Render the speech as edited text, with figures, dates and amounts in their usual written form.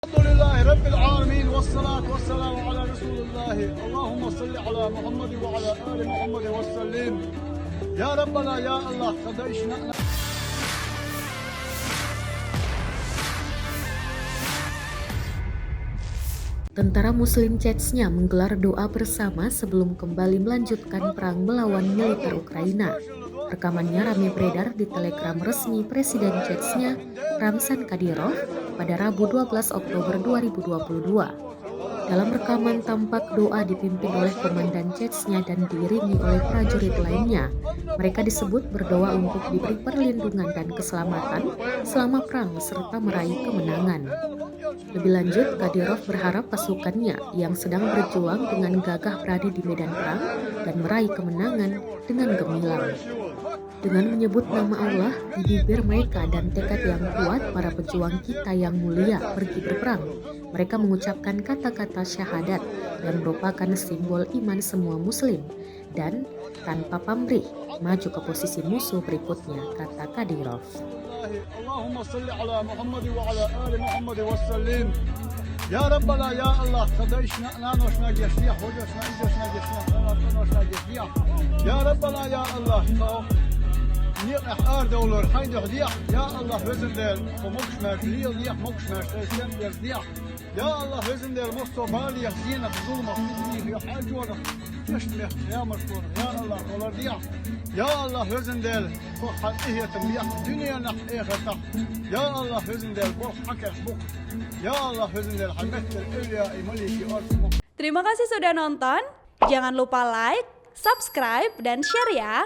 الحمد لله رب العالمين والصلاة والسلام على رسول الله اللهم صل على محمد وعلى آل محمد وسلم يا ربنا يا الله قد عشنا. Tentara Muslim Chechnya menggelar doa bersama sebelum kembali melanjutkan perang melawan militer Ukraina. Rekamannya ramai beredar di Telegram resmi Presiden Chechnya, Ramzan Kadyrov, pada Rabu 12 Oktober 2022. Dalam rekaman tampak doa dipimpin oleh Komandan Chechnya dan diiringi oleh prajurit lainnya. Mereka disebut berdoa untuk diberi perlindungan dan keselamatan selama perang serta meraih kemenangan. Lebih lanjut, Kadyrov berharap pasukannya yang sedang berjuang dengan gagah berani di medan perang dan meraih kemenangan dengan gemilang. Dengan menyebut nama Allah di bibir mereka dan tekad yang kuat para pejuang kita yang mulia pergi berperang, mereka mengucapkan kata-kata syahadat yang merupakan simbol iman semua muslim dan tanpa pamrih maju ke posisi musuh berikutnya, kata Kadyrov. اللهم صل على محمد وعلى آل محمد وسلم يا ربنا يا الله قد عشنا نانوشنا جشيح وجشنا إجشنا جشنا نانوشنا جشيح يا ربنا يا الله نيق أرد ولر حيد حديح يا الله وزن دير ومكش مرتليل ديح مكش مرتليل ديح يا الله وزن دير مصطفى لي يخزينا بظلمة في حاج ورق تشتمه يا مشكور يا الله ولر ديح يا الله وزن دير فرحة إيه تنبيح دنيا نح إيه تح يا الله وزن دير بوح حكر بوح يا الله وزن دير حمدت الإليا إمليكي أرسمه. Terima kasih sudah nonton. Jangan lupa like, subscribe, dan share ya.